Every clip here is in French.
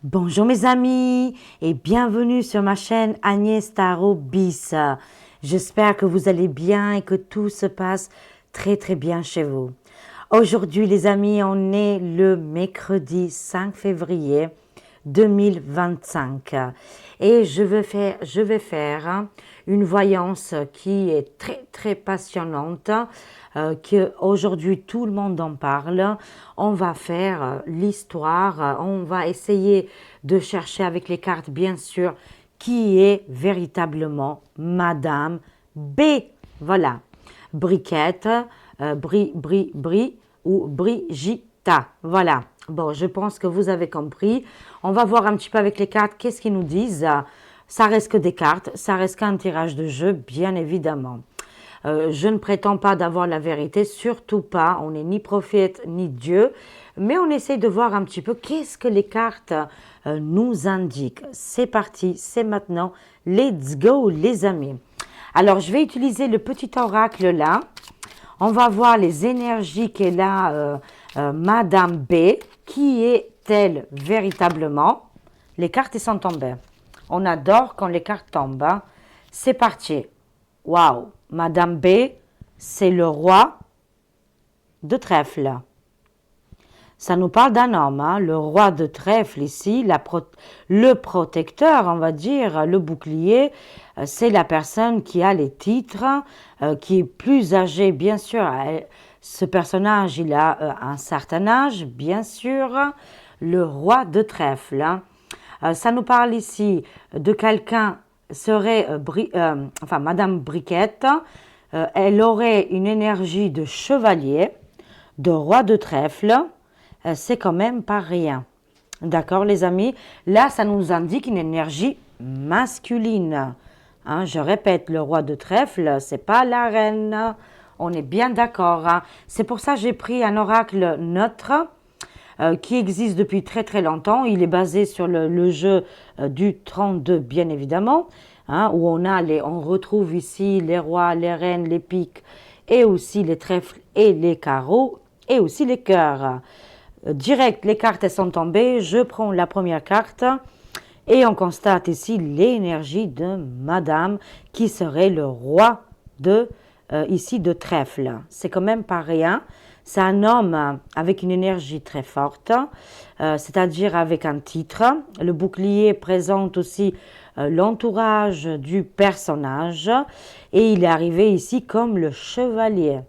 Bonjour mes amis et bienvenue sur ma chaîne Agnès Tarot Bis. J'espère que vous allez bien et que tout se passe très bien chez vous. Aujourd'hui les amis, on est le mercredi 5 février 2025 et je vais faire une voyance qui est très passionnante, que aujourd'hui tout le monde en parle. On va faire l'histoire, on va essayer de chercher avec les cartes bien sûr qui est véritablement Madame B. Voilà, Briquette, Bri ou Brigitta. Voilà. Bon, je pense que vous avez compris. On va voir un petit peu avec les cartes qu'est-ce qu'ils nous disent. Ça reste que des cartes, ça reste qu'un tirage de jeu, bien évidemment. Je ne prétends pas d'avoir la vérité, surtout pas. On n'est ni prophète ni Dieu, mais on essaie de voir un petit peu qu'est-ce que les cartes nous indiquent. C'est parti, c'est maintenant. Let's go, les amis. Alors, je vais utiliser le petit oracle là. On va voir les énergies qu'elle a, Madame B. Qui est-elle véritablement? Les cartes sont tombées. On adore quand les cartes tombent. Hein. C'est parti. Waouh! Madame B, c'est le roi de trèfle. Ça nous parle d'un homme, hein, le roi de trèfle ici, le protecteur, on va dire, le bouclier, c'est la personne qui a les titres, qui est plus âgée, bien sûr. Ce personnage, il a un certain âge, bien sûr, le roi de trèfle. Hein. Ça nous parle ici de quelqu'un serait, Madame Briquette, elle aurait une énergie de chevalier, de roi de trèfle, c'est quand même pas rien. D'accord les amis? Là, ça nous indique une énergie masculine. Hein, je répète, le roi de trèfle, c'est pas la reine. On est bien d'accord. Hein. C'est pour ça que j'ai pris un oracle neutre qui existe depuis très longtemps. Il est basé sur le jeu du 32, bien évidemment, hein, où on retrouve ici les rois, les reines, les piques, et aussi les trèfles et les carreaux, et aussi les cœurs. Direct, les cartes elles sont tombées. Je prends la première carte et on constate ici l'énergie de Madame qui serait le roi ici de trèfle. C'est quand même pas rien. C'est un homme avec une énergie très forte, c'est-à-dire avec un titre. Le bouclier présente aussi l'entourage du personnage et il est arrivé ici comme le chevalier.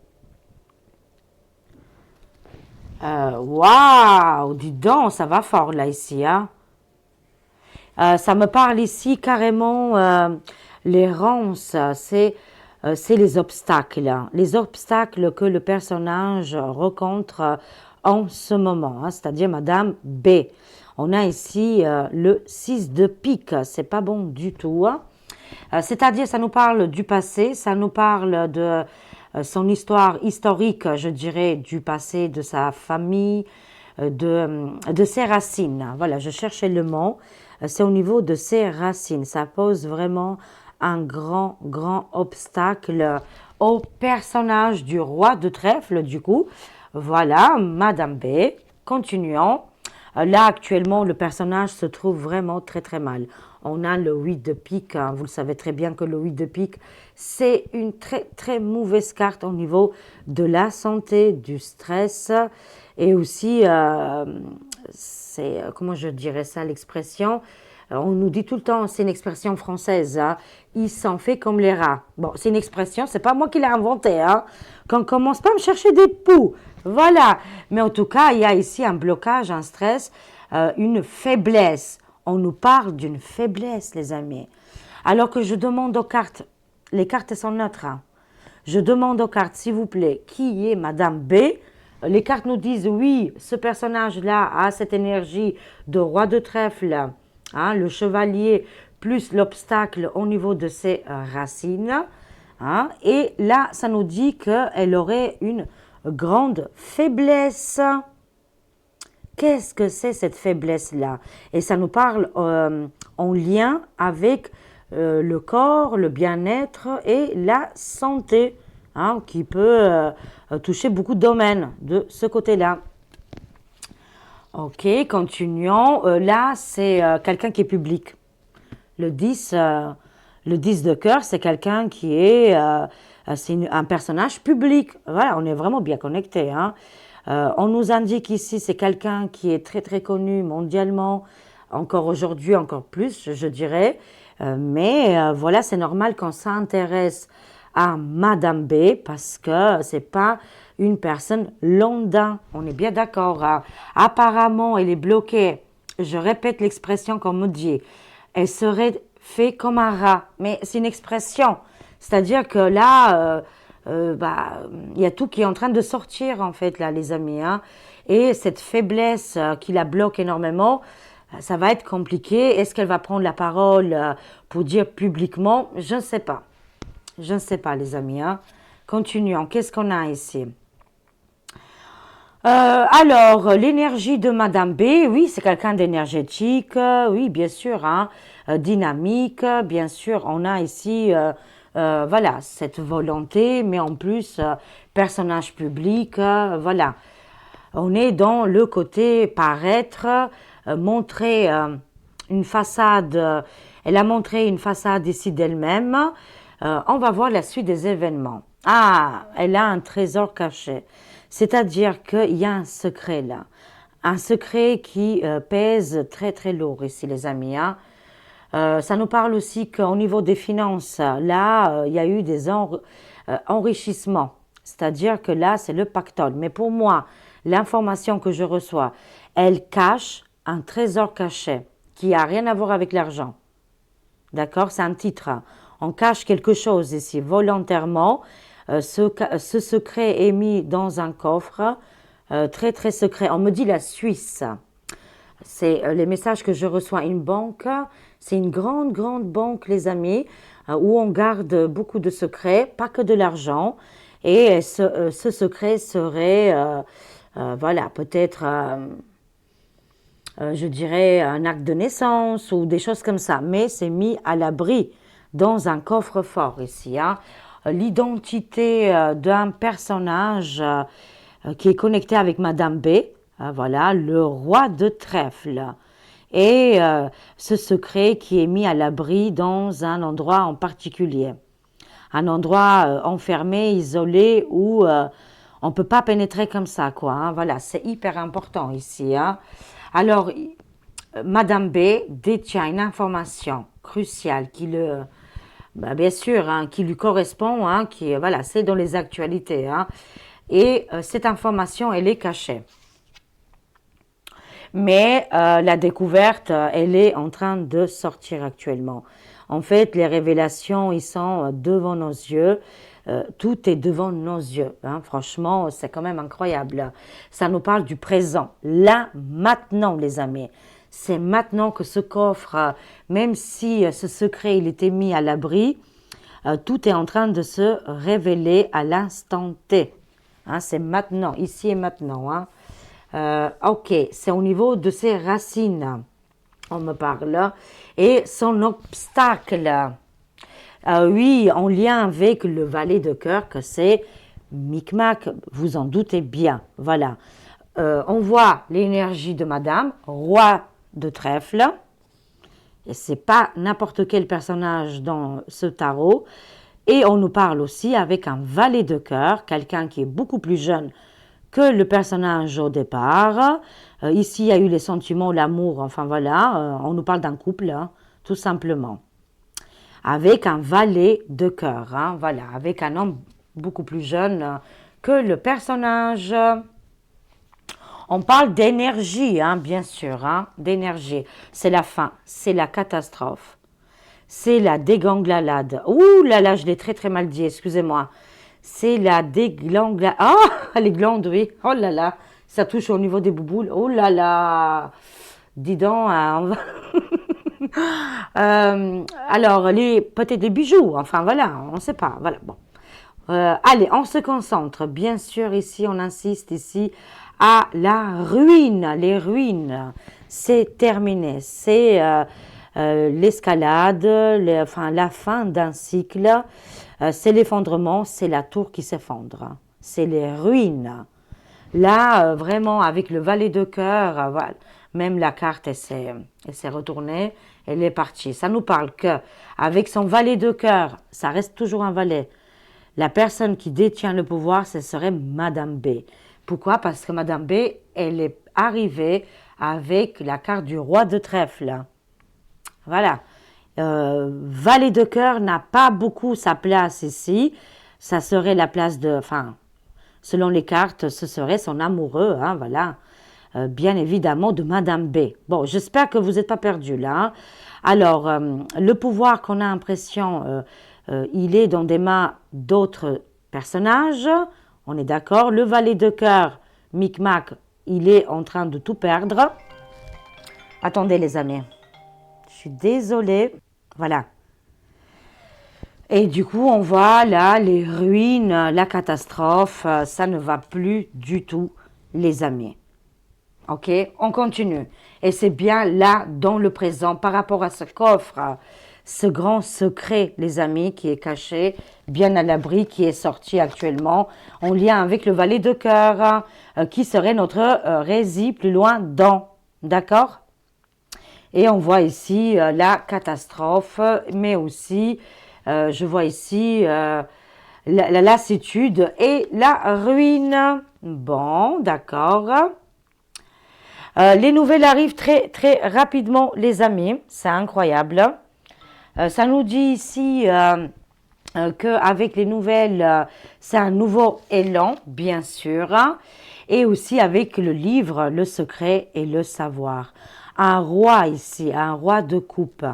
Waouh, dis donc, ça va fort là ici. Hein? Ça me parle ici carrément, l'errance, c'est les obstacles. Les obstacles que le personnage rencontre en ce moment, hein, c'est-à-dire Madame B. On a ici le 6 de pique, c'est pas bon du tout. Hein. C'est-à-dire, ça nous parle du passé, ça nous parle de son histoire historique, je dirais, du passé, de sa famille, de ses racines. Voilà, je cherchais le mot. C'est au niveau de ses racines. Ça pose vraiment un grand obstacle au personnage du roi de trèfle, du coup. Voilà, Madame B. Continuons. Là, actuellement, le personnage se trouve vraiment très mal. On a le 8 de pique. Hein. Vous le savez très bien que le 8 de pique, c'est une très mauvaise carte au niveau de la santé, du stress et aussi, comment je dirais ça, l'expression, on nous dit tout le temps, c'est une expression française, hein, il s'en fait comme les rats. Bon, c'est une expression, c'est pas moi qui l'ai inventée, hein. Qu'on commence pas à me chercher des poux. Voilà. Mais en tout cas, il y a ici un blocage, un stress, une faiblesse. On nous parle d'une faiblesse, les amis. Alors que je demande aux cartes, les cartes sont neutres. Hein. Je demande aux cartes, s'il vous plaît, qui est Madame B? Les cartes nous disent, oui, ce personnage-là a cette énergie de roi de trèfle, hein, le chevalier, plus l'obstacle au niveau de ses racines. Hein, et là, ça nous dit qu'elle aurait une grande faiblesse. Qu'est-ce que c'est cette faiblesse-là? Et ça nous parle en lien avec le corps, le bien-être et la santé, hein, qui peut toucher beaucoup de domaines de ce côté-là. Ok, continuons. Là, c'est quelqu'un qui est public. Le 10, le 10 de cœur, c'est quelqu'un qui est, un personnage public. Voilà, on est vraiment bien connecté, hein. On nous indique ici, c'est quelqu'un qui est très très connu mondialement, encore aujourd'hui, encore plus, je dirais. Mais voilà, c'est normal qu'on s'intéresse à Madame B parce que c'est pas une personne lambda. On est bien d'accord, hein. Apparemment, elle est bloquée. Je répète l'expression qu'on me dit. Elle serait fait comme un rat. Mais c'est une expression. C'est-à-dire que là, bah, il y a tout qui est en train de sortir, en fait, là, les amis, hein. Et cette faiblesse qui la bloque énormément, ça va être compliqué. Est-ce qu'elle va prendre la parole pour dire publiquement? Je ne sais pas. Je ne sais pas, les amis, hein. Continuons. Qu'est-ce qu'on a ici? Alors, l'énergie de Madame B, oui, c'est quelqu'un d'énergétique, oui, bien sûr, hein, dynamique, bien sûr, on a ici, voilà, cette volonté, mais en plus, personnage public, voilà. On est dans le côté paraître, montrer une façade, elle a montré une façade ici d'elle-même. On va voir la suite des événements. Ah, elle a un trésor caché. C'est-à-dire qu'il y a un secret là. Un secret qui pèse très très lourd ici, les amis, hein. Ça nous parle aussi qu'au niveau des finances, là, il y a eu des enrichissements. C'est-à-dire que là, c'est le pactole. Mais pour moi, l'information que je reçois, elle cache un trésor caché qui n'a rien à voir avec l'argent. D'accord? C'est un titre. On cache quelque chose ici volontairement. Ce secret est mis dans un coffre très très secret. On me dit la Suisse. C'est les messages que je reçois. Une banque, c'est une grande grande banque, les amis, où on garde beaucoup de secrets, pas que de l'argent. Et ce secret serait, voilà, peut-être, je dirais, un acte de naissance ou des choses comme ça. Mais c'est mis à l'abri dans un coffre-fort ici, hein. L'identité d'un personnage qui est connecté avec Madame B, voilà, le roi de trèfle. Et ce secret qui est mis à l'abri dans un endroit en particulier. Un endroit enfermé, isolé, où on ne peut pas pénétrer comme ça, quoi, hein. Voilà, c'est hyper important ici, hein. Alors, Madame B détient une information cruciale qui le... Bah, bien sûr, hein, qui lui correspond, hein, qui, voilà, c'est dans les actualités, hein. Et cette information, elle est cachée. Mais la découverte, elle est en train de sortir actuellement. En fait, les révélations, ils sont devant nos yeux. Tout est devant nos yeux, hein. Franchement, c'est quand même incroyable. Ça nous parle du présent, là, maintenant, les amis. C'est maintenant que ce coffre, même si ce secret il était mis à l'abri, tout est en train de se révéler à l'instant T, hein. C'est maintenant, ici et maintenant, hein. Ok, c'est au niveau de ses racines, on me parle, et son obstacle. Oui, en lien avec le valet de cœur, que c'est Micmac, vous en doutez bien. Voilà. On voit l'énergie de Madame, roi de trèfle. Et c'est pas n'importe quel personnage dans ce tarot. Et on nous parle aussi avec un valet de cœur, quelqu'un qui est beaucoup plus jeune que le personnage au départ. Ici, il y a eu les sentiments, l'amour, enfin voilà, on nous parle d'un couple, hein, tout simplement. Avec un valet de cœur, hein, voilà, avec un homme beaucoup plus jeune que le personnage. On parle d'énergie, hein, bien sûr, hein, d'énergie. C'est la fin, c'est la catastrophe, c'est la déganglalade. Ouh là là, je l'ai très très mal dit, excusez-moi. C'est la déganglalade. Ah, les glandes, oui. Oh là là, ça touche au niveau des bouboules. Oh là là. Dis donc, hein, on va... alors, peut-être des bijoux, enfin voilà, on ne sait pas. Voilà, bon. Allez, on se concentre. Bien sûr, ici, on insiste ici à la ruine. Les ruines, c'est terminé. C'est l'escalade, enfin, la fin d'un cycle. C'est l'effondrement, c'est la tour qui s'effondre. C'est les ruines. Là, vraiment, avec le valet de cœur, voilà, même la carte, elle s'est retournée, elle est partie. Ça nous parle que avec son valet de cœur, ça reste toujours un valet. La personne qui détient le pouvoir, ce serait Madame B. Pourquoi? Parce que Madame B, elle est arrivée avec la carte du roi de trèfle. Voilà. Valet de cœur n'a pas beaucoup sa place ici. Ça serait la place de... Enfin, selon les cartes, ce serait son amoureux, hein, voilà. Bien évidemment de Madame B. Bon, j'espère que vous n'êtes pas perdu là, hein. Alors, le pouvoir qu'on a l'impression, il est dans des mains d'autres personnages, on est d'accord. Le valet de cœur, Micmac, il est en train de tout perdre. Attendez les amis, je suis désolée. Voilà. Et du coup, on voit là les ruines, la catastrophe, ça ne va plus du tout, les amis. Ok, on continue. Et c'est bien là, dans le présent, par rapport à ce coffre, ce grand secret, les amis, qui est caché, bien à l'abri, qui est sorti actuellement, en lien avec le valet de cœur, qui serait notre rési plus loin dans. D'accord? Et on voit ici la catastrophe, mais aussi, je vois ici la lassitude et la ruine. Bon, d'accord. Les nouvelles arrivent très, très rapidement, les amis. C'est incroyable. Ça nous dit ici qu'avec les nouvelles, c'est un nouveau élan, bien sûr. Et aussi avec le livre, le secret et le savoir. Un roi ici, un roi de coupe.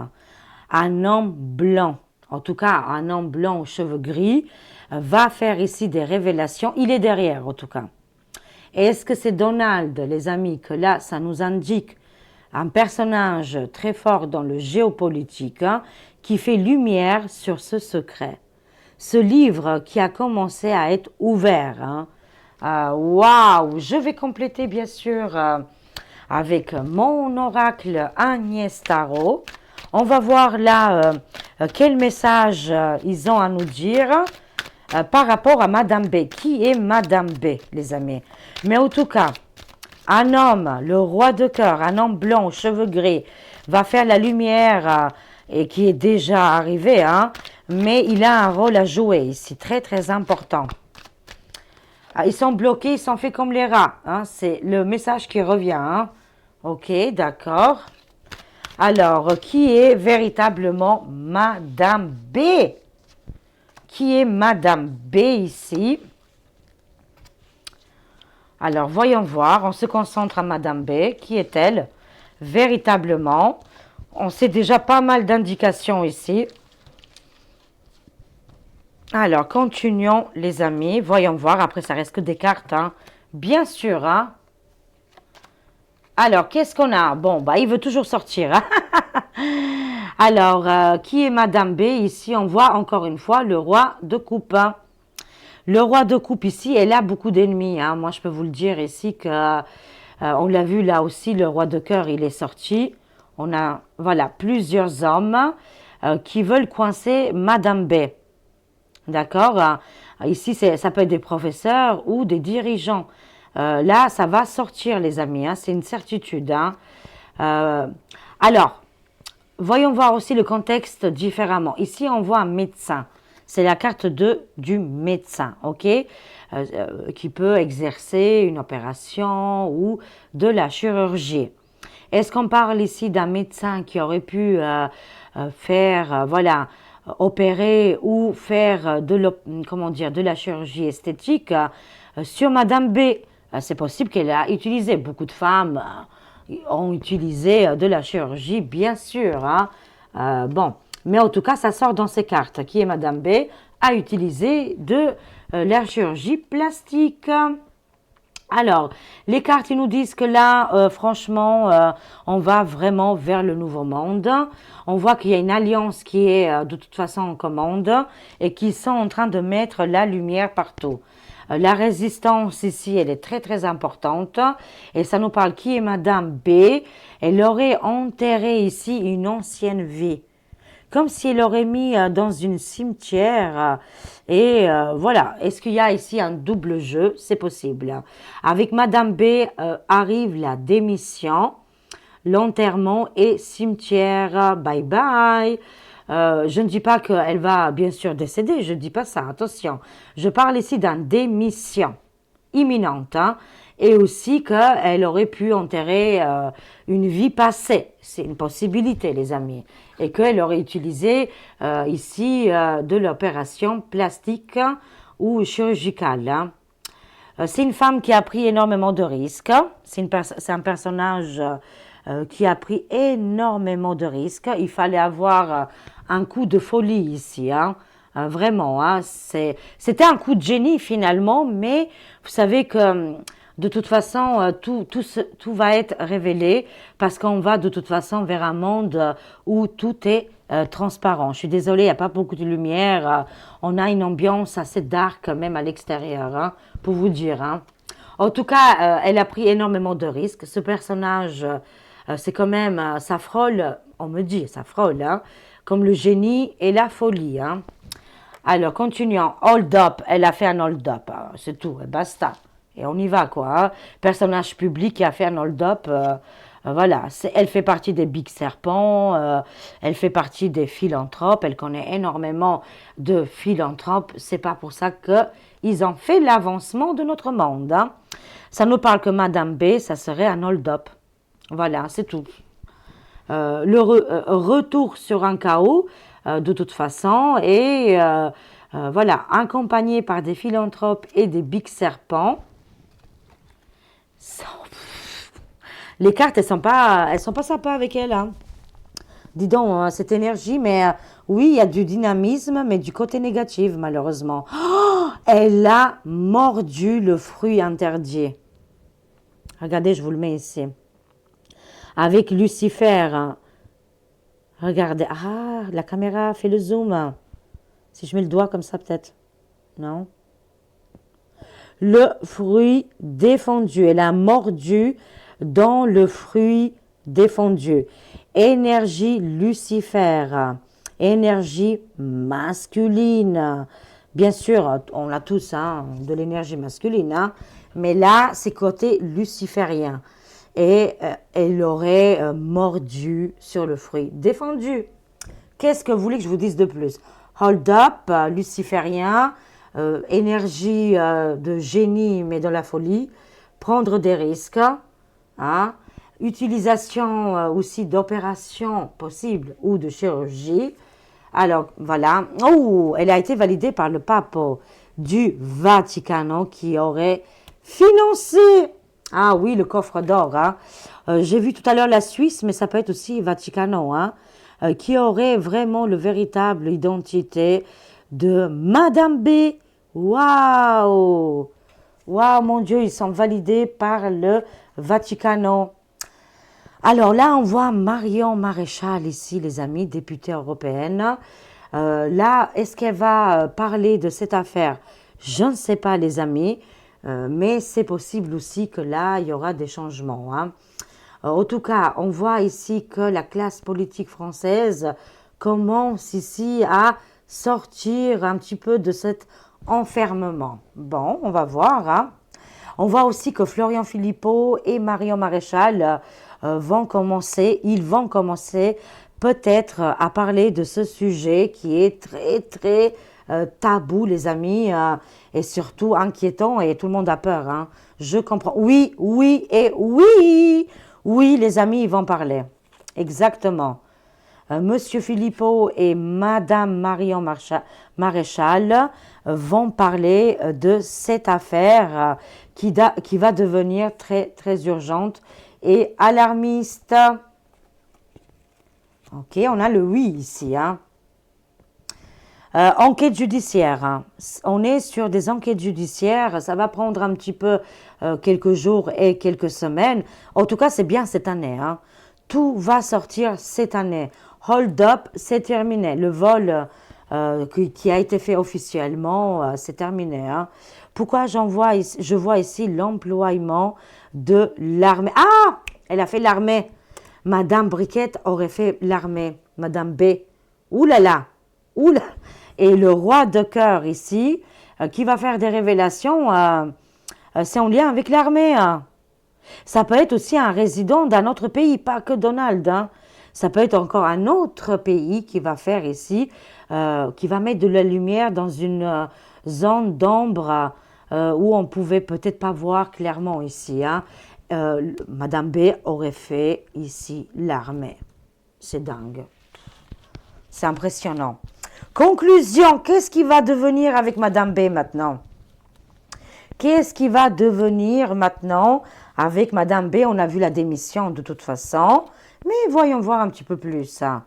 Un homme blanc, en tout cas un homme blanc aux cheveux gris, va faire ici des révélations. Il est derrière, en tout cas. Et est-ce que c'est Donald, les amis, que là, ça nous indique un personnage très fort dans le géopolitique, hein, qui fait lumière sur ce secret. Ce livre qui a commencé à être ouvert. Hein. Waouh! Je vais compléter, bien sûr, avec mon oracle Agnès Tarot. On va voir là quel message ils ont à nous dire par rapport à Madame B. Qui est Madame B, les amis? Mais en tout cas, un homme, le roi de cœur, un homme blanc aux cheveux gris, va faire la lumière et qui est déjà arrivé, hein, mais il a un rôle à jouer ici, très très important. Ils sont bloqués, ils sont faits comme les rats, hein, c'est le message qui revient. Hein. Ok, d'accord. Alors, qui est véritablement Madame B? Qui est Madame B ici? Alors, voyons voir. On se concentre à Madame B. Qui est-elle véritablement? On sait déjà pas mal d'indications ici. Alors, continuons les amis. Voyons voir. Après, ça reste que des cartes. Hein. Bien sûr. Hein. Alors, qu'est-ce qu'on a? Bon, bah, il veut toujours sortir. Hein. Alors, qui est Madame B? Ici, on voit encore une fois le roi de coupe. Le roi de coupe ici, elle a beaucoup d'ennemis. Hein. Moi, je peux vous le dire ici que on l'a vu là aussi, le roi de cœur, il est sorti. On a, voilà, plusieurs hommes qui veulent coincer Madame B. D'accord? Ici, ça peut être des professeurs ou des dirigeants. Là, ça va sortir, les amis. Hein. C'est une certitude. Hein. Alors, voyons voir aussi le contexte différemment. Ici, on voit un médecin. C'est la carte du médecin, ok, qui peut exercer une opération ou de la chirurgie. Est-ce qu'on parle ici d'un médecin qui aurait pu faire, voilà, opérer ou faire de la chirurgie esthétique sur Madame B? C'est possible qu'elle a utilisé, beaucoup de femmes ont utilisé de la chirurgie, bien sûr. Hein. Bon, mais en tout cas, ça sort dans ces cartes, qui est Madame B, a utilisé de la chirurgie plastique. Alors, les cartes, ils nous disent que là, franchement, on va vraiment vers le nouveau monde. On voit qu'il y a une alliance qui est de toute façon en commande et qui sont en train de mettre la lumière partout. La résistance ici, elle est très très importante et ça nous parle qui est Madame B. Elle aurait enterré ici une ancienne vie. comme si elle aurait mis dans une cimetière. Voilà, est-ce qu'il y a ici un double jeu? C'est possible. Avec Madame B arrive la démission, l'enterrement et cimetière. Bye bye. Je ne dis pas qu'elle va bien sûr décéder, je ne dis pas ça, attention. Je parle ici d'une démission imminente, hein, et aussi qu'elle aurait pu enterrer une vie passée. C'est une possibilité, les amis. Et qu'elle aurait utilisé ici de l'opération plastique ou chirurgicale. Hein. C'est une femme qui a pris énormément de risques. C'est un personnage qui a pris énormément de risques. Il fallait avoir un coup de folie ici, hein. Vraiment, hein. C'était un coup de génie finalement, mais vous savez que de toute façon, tout va être révélé parce qu'on va de toute façon vers un monde où tout est transparent. Je suis désolée, il n'y a pas beaucoup de lumière. On a une ambiance assez dark même à l'extérieur, hein, pour vous dire. Hein. En tout cas, elle a pris énormément de risques. Ce personnage, c'est quand même, ça frôle, on me dit, ça frôle, hein, comme le génie et la folie. Hein. Alors, continuons. Hold up, elle a fait un hold up, c'est tout, et basta. Et on y va, quoi. Hein. Personnage public qui a fait un hold-up. Voilà, elle fait partie des Big Serpents, elle fait partie des philanthropes, elle connaît énormément de philanthropes. C'est pas pour ça qu'ils ont fait l'avancement de notre monde. Hein. Ça nous parle que Madame B, ça serait un hold-up. Voilà, c'est tout. Retour sur un chaos, de toute façon, et voilà, accompagné par des philanthropes et des Big Serpents. Les cartes, elles sont pas sympas avec elle. Hein. Dis donc, cette énergie, mais oui, il y a du dynamisme, mais du côté négatif, malheureusement. Oh, elle a mordu le fruit interdit. Regardez, je vous le mets ici. Avec Lucifer. Regardez. Ah, la caméra fait le zoom. Si je mets le doigt comme ça, peut-être. Non. Le fruit défendu. Elle a mordu dans le fruit défendu. Énergie Lucifer. Énergie masculine. Bien sûr, on a tous hein, de l'énergie masculine. Hein, mais là, c'est côté luciférien. Et elle aurait mordu sur le fruit défendu. Qu'est-ce que vous voulez que je vous dise de plus? Hold up, luciférien. Énergie de génie mais de la folie, prendre des risques, hein, utilisation aussi d'opérations possibles ou de chirurgie. Alors voilà, oh, elle a été validée par le pape du Vatican qui aurait financé, ah oui, le coffre d'or. Hein. J'ai vu tout à l'heure la Suisse, mais ça peut être aussi Vatican, hein, qui aurait vraiment le véritable identité de Madame B. Waouh! Waouh, mon Dieu, ils sont validés par le Vatican. Alors là, on voit Marion Maréchal ici, les amis, députée européenne. Là, est-ce qu'elle va parler de cette affaire? Je ne sais pas, les amis, mais c'est possible aussi que là, il y aura des changements. Hein. En tout cas, on voit ici que la classe politique française commence ici à sortir un petit peu de cet enfermement. Bon, on va voir. Hein. On voit aussi que Florian Philippot et Marion Maréchal ils vont commencer peut-être à parler de ce sujet qui est très, très tabou, les amis, et surtout inquiétant, et tout le monde a peur. Hein. Je comprends. Oui, oui et oui. Oui, les amis, ils vont parler. Exactement. Monsieur Philippot et Madame Marion Maréchal vont parler de cette affaire qui va devenir très, très urgente et alarmiste. Ok, on a le oui ici. Hein. Enquête judiciaire. Hein. On est sur des enquêtes judiciaires. Ça va prendre un petit peu quelques jours et quelques semaines. En tout cas, c'est bien cette année. Hein. Tout va sortir cette année. Hold up, c'est terminé. Le vol qui a été fait officiellement, c'est terminé. Hein. Pourquoi je vois ici l'emploiement de l'armée. Ah, elle a fait l'armée. Madame Briquette aurait fait l'armée. Madame B. Ouh là là, ouh là. Et le roi de cœur ici, qui va faire des révélations, c'est en lien avec l'armée, hein. Ça peut être aussi un résident d'un autre pays, pas que Donald, hein. Ça peut être encore un autre pays qui va faire ici, qui va mettre de la lumière dans une zone d'ombre où on pouvait peut-être pas voir clairement ici, hein. Madame B aurait fait ici l'armée. C'est dingue. C'est impressionnant. Conclusion, qu'est-ce qui va devenir avec Madame B maintenant? Qu'est-ce qui va devenir maintenant avec Madame B? On a vu la démission de toute façon, mais voyons voir un petit peu plus, hein.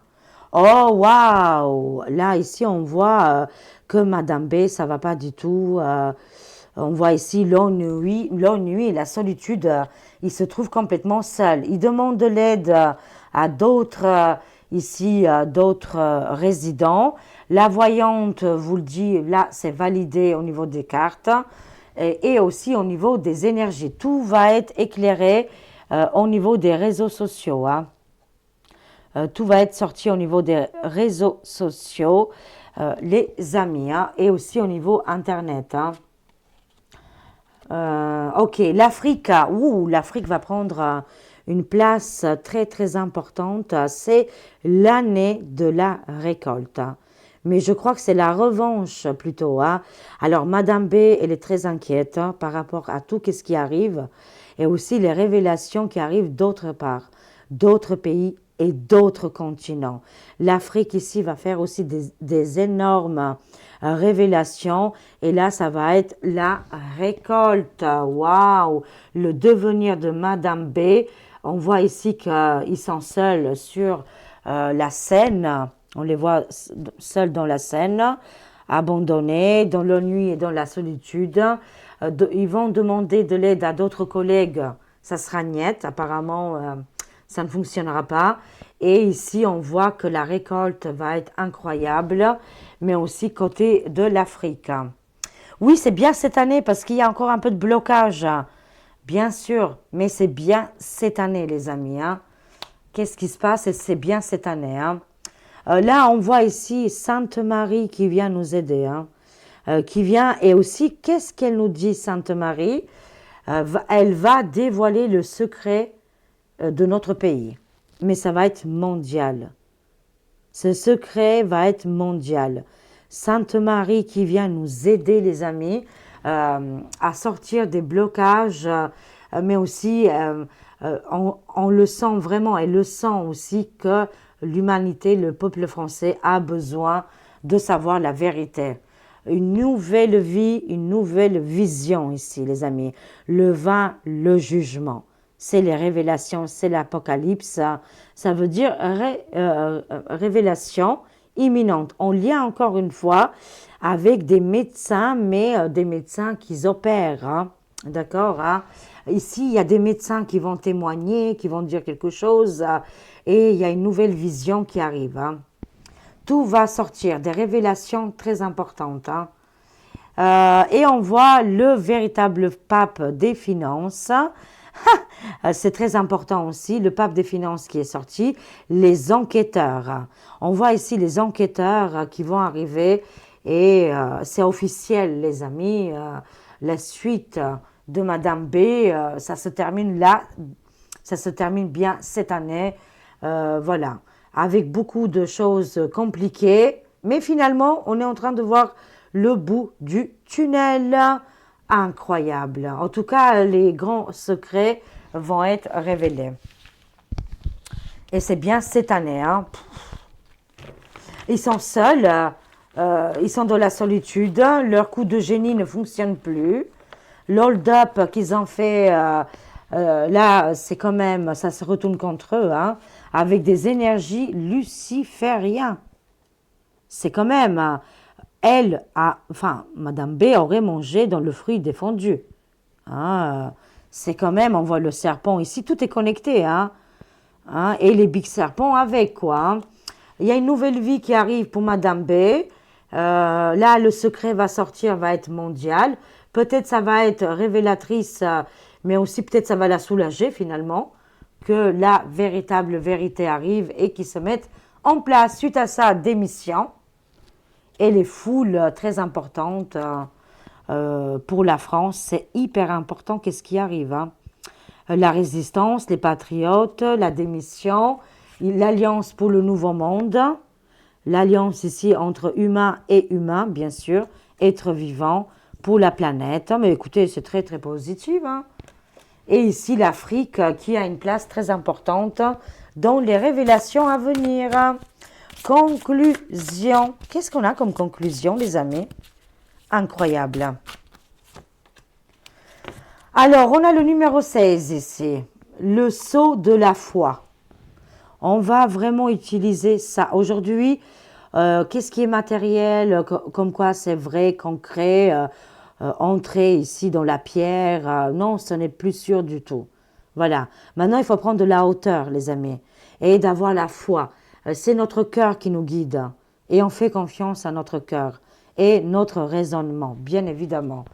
Oh, waouh! Là, ici, on voit que Madame B, ça va pas du tout. On voit ici l'ennui, la solitude. Il se trouve complètement seul. Il demande de l'aide à d'autres, d'autres résidents. La voyante vous le dit, là, c'est validé au niveau des cartes et aussi au niveau des énergies. Tout va être éclairé au niveau des réseaux sociaux, hein. Tout va être sorti au niveau des réseaux sociaux, les amis, hein, et aussi au niveau Internet, hein. Ok, l'Afrique, l'Afrique va prendre une place très très importante. C'est l'année de la récolte, hein. Mais je crois que c'est la revanche plutôt, hein. Alors, Madame B, elle est très inquiète, hein, par rapport à tout ce qui arrive et aussi les révélations qui arrivent d'autre part, d'autres pays et d'autres continents. L'Afrique ici va faire aussi des énormes révélations et là, ça va être la récolte. Waouh! Le devenir de Madame B. On voit ici qu'ils sont seuls sur la scène. On les voit seuls dans la scène, abandonnés, dans l'ennui et dans la solitude. Ils vont demander de l'aide à d'autres collègues. Ça sera niet, apparemment, ça ne fonctionnera pas. Et ici, on voit que la récolte va être incroyable, mais aussi côté de l'Afrique. Oui, c'est bien cette année parce qu'il y a encore un peu de blocage, bien sûr, mais c'est bien cette année, les amis, hein. Qu'est-ce qui se passe? C'est bien cette année, hein. Là, on voit ici Sainte Marie qui vient nous aider, hein. Qui vient, et aussi, qu'est-ce qu'elle nous dit, Sainte Marie? Elle va dévoiler le secret de notre pays, mais ça va être mondial. Ce secret va être mondial. Sainte Marie qui vient nous aider, les amis, à sortir des blocages, mais aussi, on le sent vraiment, elle le sent aussi que l'humanité, le peuple français a besoin de savoir la vérité. Une nouvelle vie, une nouvelle vision ici, les amis. Le vin, le jugement. C'est les révélations, c'est l'apocalypse. Ça veut dire révélation imminente. On lien encore une fois avec des médecins, mais des médecins qui opèrent, hein. D'accord, hein? Ici, il y a des médecins qui vont témoigner, qui vont dire quelque chose, et il y a une nouvelle vision qui arrive, hein. Tout va sortir, des révélations très importantes, hein. Et on voit le véritable pape des finances. C'est très important aussi, le pape des finances qui est sorti, les enquêteurs. On voit ici les enquêteurs qui vont arriver et c'est officiel, les amis. La suite de Madame B, ça se termine là, ça se termine bien cette année. Voilà, avec beaucoup de choses compliquées, mais finalement, on est en train de voir le bout du tunnel. Incroyable. En tout cas, les grands secrets vont être révélés. Et c'est bien cette année, hein. Ils sont seuls, ils sont dans la solitude, leur coup de génie ne fonctionne plus. L'hold-up qu'ils ont fait, là, c'est quand même, ça se retourne contre eux, hein, avec des énergies lucifériennes. C'est quand même, Madame B aurait mangé dans le fruit défendu. Hein, c'est quand même, on voit le serpent ici, tout est connecté, hein, et les big serpents avec, quoi, hein. Il y a une nouvelle vie qui arrive pour Madame B. Là, le secret va sortir, va être mondial. Peut-être ça va être révélatrice, mais aussi peut-être ça va la soulager finalement, que la véritable vérité arrive et qu'ils se mettent en place suite à sa démission. Et les foules très importantes pour la France, c'est hyper important. Qu'est-ce qui arrive, hein? La résistance, les patriotes, la démission, l'alliance pour le nouveau monde, l'alliance ici entre humain et humain, bien sûr, être vivant pour la planète. Mais écoutez, c'est très très positif, hein? Et ici, l'Afrique qui a une place très importante dans les révélations à venir. Conclusion. Qu'est-ce qu'on a comme conclusion, les amis? Incroyable. Alors, on a le numéro 16 ici. Le sceau de la foi. On va vraiment utiliser ça. Aujourd'hui, qu'est-ce qui est matériel, comme quoi c'est vrai, concret, entrer ici dans la pierre. Non, ce n'est plus sûr du tout. Voilà. Maintenant, il faut prendre de la hauteur, les amis, et d'avoir la foi. C'est notre cœur qui nous guide et on fait confiance à notre cœur et notre raisonnement, bien évidemment.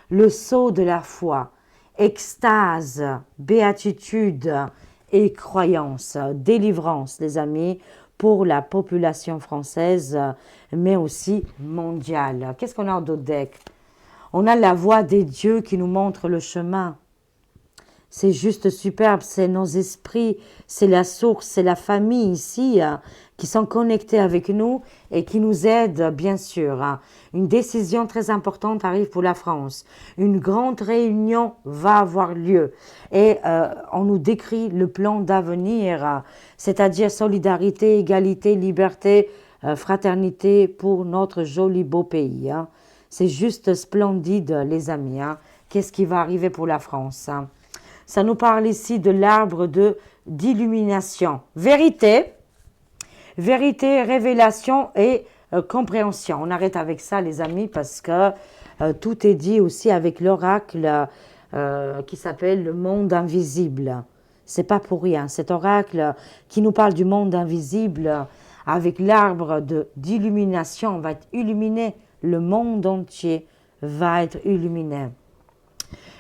Le sceau de la foi, extase, béatitude et croyance, délivrance, les amis, pour la population française, mais aussi mondiale. Qu'est-ce qu'on a en d'autres decks? On a la voix des dieux qui nous montre le chemin. C'est juste superbe, c'est nos esprits, c'est la source, c'est la famille ici qui sont connectés avec nous et qui nous aident, bien sûr. Une décision très importante arrive pour la France. Une grande réunion va avoir lieu et on nous décrit le plan d'avenir, c'est-à-dire solidarité, égalité, liberté, fraternité pour notre joli beau pays. C'est juste splendide, les amis. Qu'est-ce qui va arriver pour la France? Ça nous parle ici de l'arbre d'illumination. Vérité, révélation et compréhension. On arrête avec ça, les amis, parce que tout est dit aussi avec l'oracle qui s'appelle le monde invisible. C'est pas pour rien. Cet oracle qui nous parle du monde invisible, avec l'arbre d'illumination, va être illuminé. Le monde entier va être illuminé.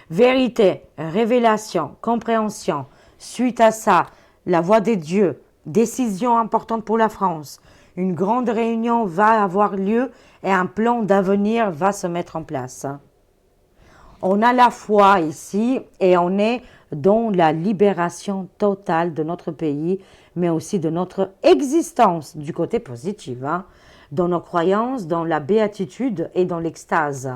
Vérité, révélation, compréhension. Suite à ça, la voix des dieux, décision importante pour la France. Une grande réunion va avoir lieu et un plan d'avenir va se mettre en place. On a la foi ici et on est dans la libération totale de notre pays, mais aussi de notre existence du côté positif, dans nos croyances, dans la béatitude et dans l'extase.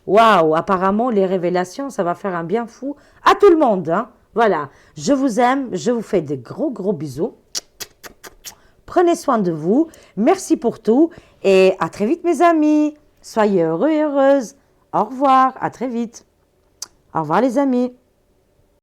Waouh, apparemment, les révélations, ça va faire un bien fou à tout le monde. Voilà, je vous aime, je vous fais des gros, gros bisous. Prenez soin de vous, merci pour tout et à très vite, mes amis. Soyez heureux et heureuses. Au revoir, à très vite. Au revoir, les amis.